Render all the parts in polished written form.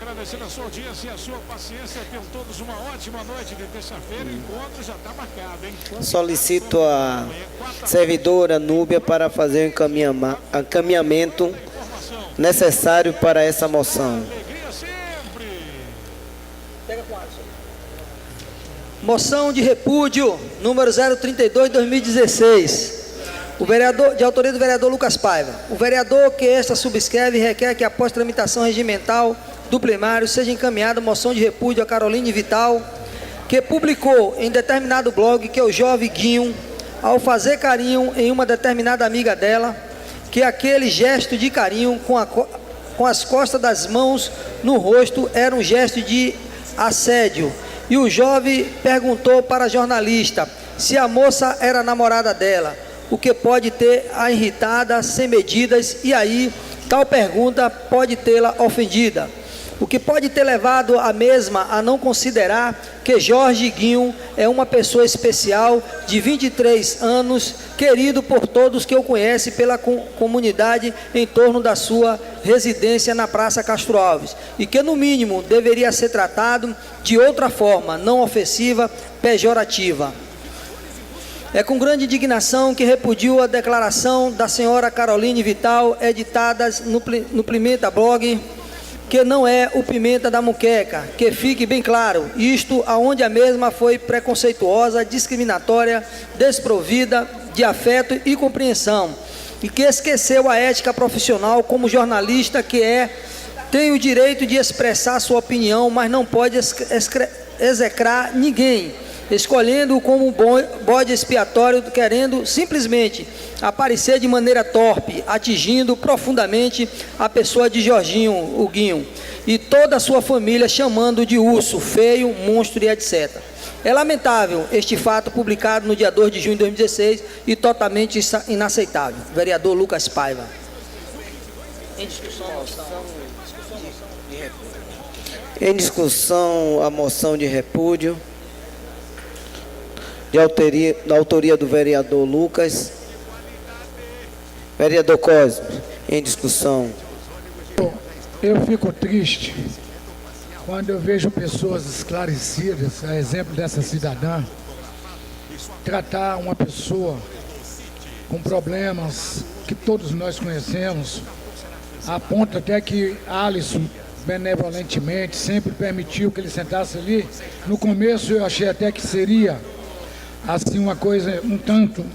agradecendo a sua audiência e a sua paciência. Tenham todos uma ótima noite de terça-feira. O encontro já está marcado, hein? Solicito a servidora Núbia para fazer o encaminhamento necessário para essa moção. Moção de repúdio, número 032/2016. De autoria do vereador Lucas Paiva. O vereador que esta subscreve requer que, após tramitação regimental do plenário, seja encaminhada moção de repúdio a Caroline Vital, que publicou em determinado blog que o jovem Guinho, ao fazer carinho em uma determinada amiga dela, que aquele gesto de carinho com as costas das mãos no rosto era um gesto de assédio. E o jovem perguntou para a jornalista se a moça era namorada dela, o que pode ter a irritada sem medidas, e aí tal pergunta pode tê-la ofendida. O que pode ter levado a mesma a não considerar que Jorge Guinho é uma pessoa especial de 23 anos, querido por todos que o conhecem, pela comunidade em torno da sua residência na Praça Castro Alves, e que no mínimo deveria ser tratado de outra forma, não ofensiva, pejorativa. É com grande indignação que repudio a declaração da senhora Caroline Vital, editadas no Pimenta Blog, que não é o Pimenta da Muqueca, que fique bem claro, isto aonde a mesma foi preconceituosa, discriminatória, desprovida de afeto e compreensão, e que esqueceu a ética profissional como jornalista que tem o direito de expressar sua opinião, mas não pode execrar ninguém, escolhendo como bode expiatório, querendo simplesmente aparecer de maneira torpe, atingindo profundamente a pessoa de Jorginho, o Guinho, e toda a sua família, chamando de urso, feio, monstro e etc. É lamentável este fato publicado no dia 2 de junho de 2016 e totalmente inaceitável. Vereador Lucas Paiva. Em discussão a moção. Em discussão a moção de repúdio, da autoria do vereador Lucas. Vereador Cosme, em discussão. Eu fico triste quando eu vejo pessoas esclarecidas, a exemplo dessa cidadã, tratar uma pessoa com problemas que todos nós conhecemos, a ponto até que Alisson, benevolentemente, sempre permitiu que ele sentasse ali. No começo eu achei até que seria assim uma coisa um tanto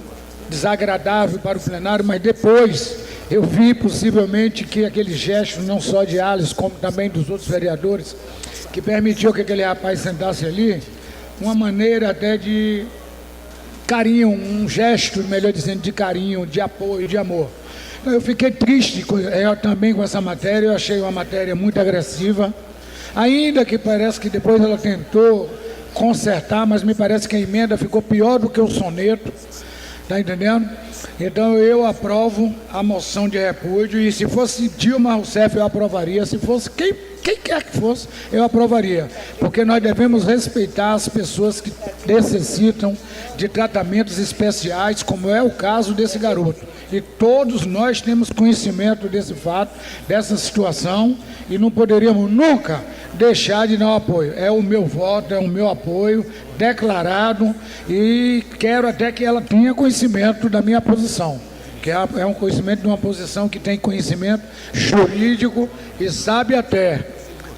desagradável para o plenário, mas depois eu vi possivelmente que aquele gesto, não só de Alisson, como também dos outros vereadores, que permitiu que aquele rapaz sentasse ali, uma maneira até de carinho, um gesto, melhor dizendo, de carinho, de apoio, de amor. Então, eu fiquei triste também com essa matéria, eu achei uma matéria muito agressiva, ainda que parece que depois ela tentou consertar, mas me parece que a emenda ficou pior do que o soneto, tá entendendo? Então eu aprovo a moção de repúdio, e se fosse Dilma Rousseff eu aprovaria, se fosse quem quer que fosse, eu aprovaria, porque nós devemos respeitar as pessoas que necessitam de tratamentos especiais, como é o caso desse garoto, e todos nós temos conhecimento desse fato, dessa situação, e não poderíamos nunca deixar de dar um apoio. É o meu voto, é o meu apoio declarado, e quero até que ela tenha conhecimento da minha posição, que é um conhecimento de uma posição que tem conhecimento jurídico e sabe até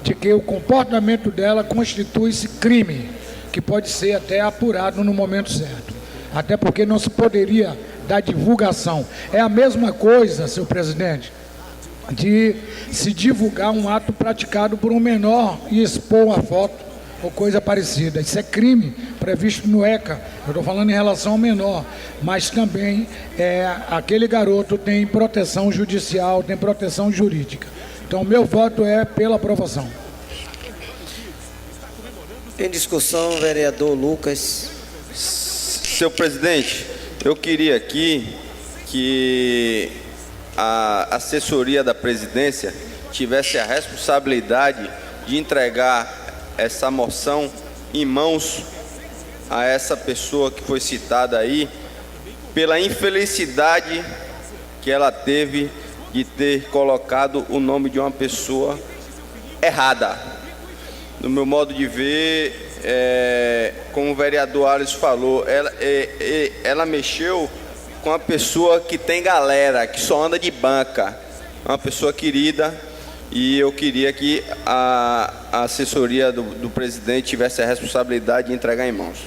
de que o comportamento dela constitui-se crime, que pode ser até apurado no momento certo, até porque não se poderia dar divulgação. É a mesma coisa, senhor presidente, de se divulgar um ato praticado por um menor e expor uma foto ou coisa parecida. Isso é crime previsto no ECA. Eu estou falando em relação ao menor, mas também aquele garoto tem proteção judicial, tem proteção jurídica. Então, meu voto é pela aprovação. Em discussão, vereador Lucas. Senhor presidente, eu queria aqui que a assessoria da presidência tivesse a responsabilidade de entregar essa moção em mãos a essa pessoa que foi citada aí, pela infelicidade que ela teve de ter colocado o nome de uma pessoa errada. No meu modo de ver, como o vereador Alisson falou, ela mexeu com uma pessoa que tem galera, que só anda de banca. É uma pessoa querida, e eu queria que a assessoria do presidente tivesse a responsabilidade de entregar em mãos.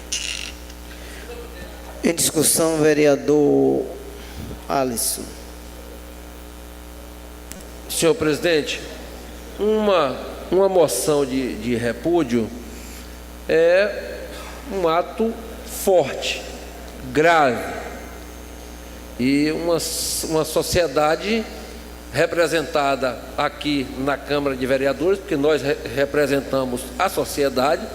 Em discussão, vereador Alisson. Senhor presidente, uma moção de repúdio é um ato forte, grave, e uma sociedade representada aqui na Câmara de Vereadores, porque nós representamos a sociedade,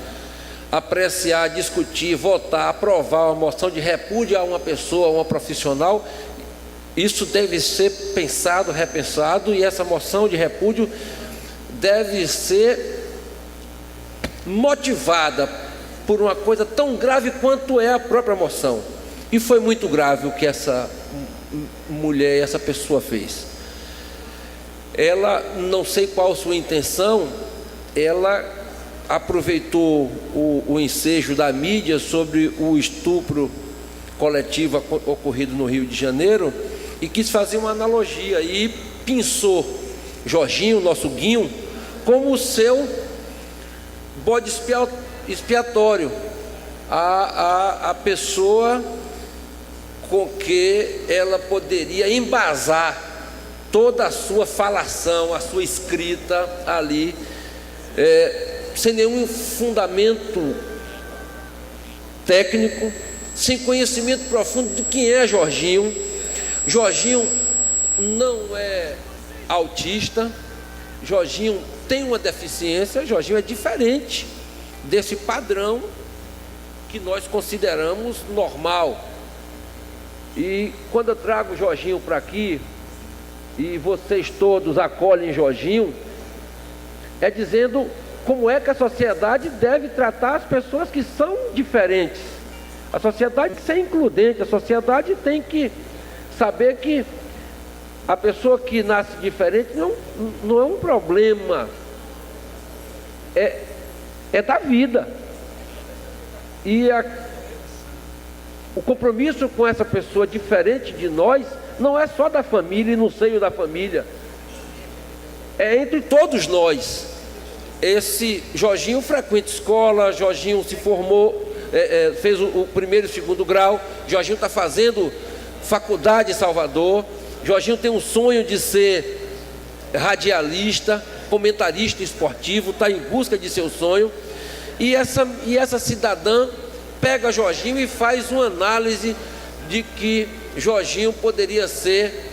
apreciar, discutir, votar, aprovar uma moção de repúdio a uma pessoa, a uma profissional, isso deve ser pensado, repensado, e essa moção de repúdio deve ser motivada por uma coisa tão grave quanto é a própria moção. E foi muito grave o que essa mulher, essa pessoa fez. Ela, não sei qual a sua intenção, ela aproveitou o ensejo da mídia sobre o estupro coletivo ocorrido no Rio de Janeiro e quis fazer uma analogia e pensou Jorginho, nosso Guinho, como o seu bode expiatório, a pessoa com que ela poderia embasar toda a sua falação, a sua escrita ali, sem nenhum fundamento técnico, sem conhecimento profundo de quem é Jorginho. Jorginho não é autista, Jorginho tem uma deficiência, Jorginho é diferente desse padrão que nós consideramos normal. E quando eu trago Jorginho para aqui, e vocês todos acolhem Jorginho, é dizendo como é que a sociedade deve tratar as pessoas que são diferentes. A sociedade tem que ser includente, a sociedade tem que saber que a pessoa que nasce diferente não é um problema, é da vida. E o compromisso com essa pessoa diferente de nós não é só da família e no seio da família, é entre todos nós. Esse Jorginho frequenta escola, Jorginho se formou, fez o primeiro e segundo grau, Jorginho está fazendo faculdade em Salvador, Jorginho tem um sonho de ser radialista, comentarista esportivo, está em busca de seu sonho, e essa cidadã pega Jorginho e faz uma análise de que Jorginho poderia ser,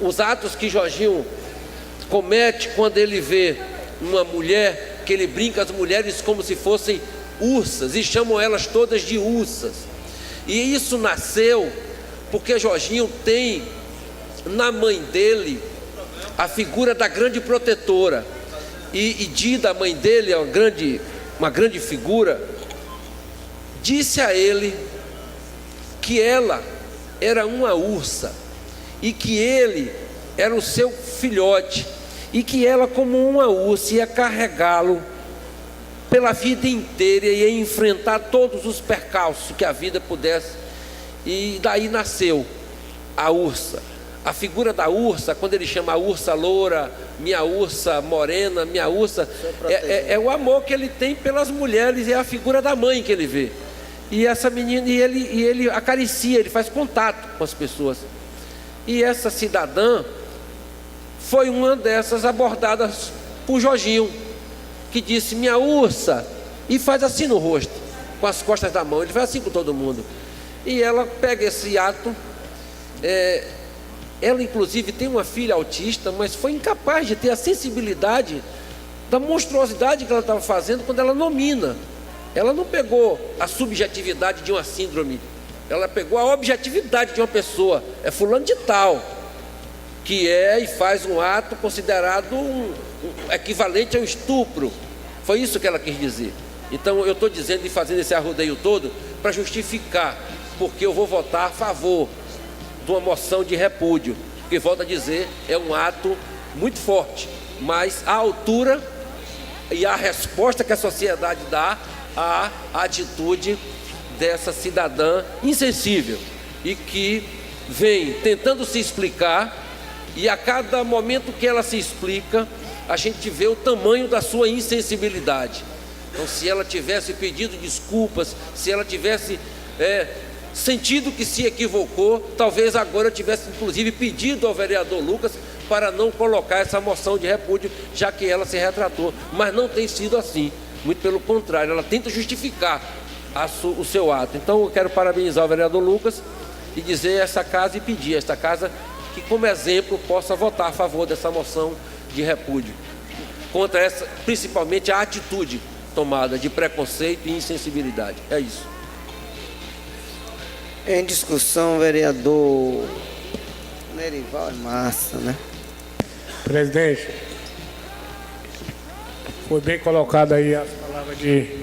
os atos que Jorginho comete quando ele vê uma mulher, que ele brinca as mulheres como se fossem ursas, e chamam elas todas de ursas. E isso nasceu porque Jorginho tem na mãe dele a figura da grande protetora, e Dida, a mãe dele, é uma grande figura, disse a ele que ela era uma ursa e que ele era o seu filhote, e que ela, como uma ursa, ia carregá-lo pela vida inteira e ia enfrentar todos os percalços que a vida pudesse. E daí nasceu a ursa. A figura da ursa, quando ele chama a ursa loura, minha ursa morena, minha ursa, é o amor que ele tem pelas mulheres, é a figura da mãe que ele vê. E essa menina, e ele acaricia, ele faz contato com as pessoas. E essa cidadã foi uma dessas abordadas por Jorginho, que disse, minha ursa, e faz assim no rosto, com as costas da mão, ele faz assim com todo mundo. E ela pega esse ato, ela inclusive tem uma filha autista, mas foi incapaz de ter a sensibilidade da monstruosidade que ela estava fazendo quando ela nomina. Ela não pegou a subjetividade de uma síndrome, ela pegou a objetividade de uma pessoa, é fulano de tal, que e faz um ato considerado um equivalente ao estupro. Foi isso que ela quis dizer. Então eu estou dizendo e fazendo esse arrodeio todo para justificar porque eu vou votar a favor de uma moção de repúdio, que, volto a dizer, é um ato muito forte, mas à altura e a resposta que a sociedade dá à atitude dessa cidadã insensível e que vem tentando se explicar, e a cada momento que ela se explica, a gente vê o tamanho da sua insensibilidade. Então, se ela tivesse pedido desculpas, se ela tivesse sentido que se equivocou, talvez agora tivesse inclusive pedido ao vereador Lucas para não colocar essa moção de repúdio, já que ela se retratou, mas não tem sido assim, muito pelo contrário, ela tenta justificar o seu ato. Então eu quero parabenizar o vereador Lucas e dizer a essa casa e pedir a esta casa que, como exemplo, possa votar a favor dessa moção de repúdio, contra essa, principalmente a atitude tomada de preconceito e insensibilidade. É isso. Em discussão, vereador Nerival é massa, né? Presidente, foi bem colocado aí as palavras de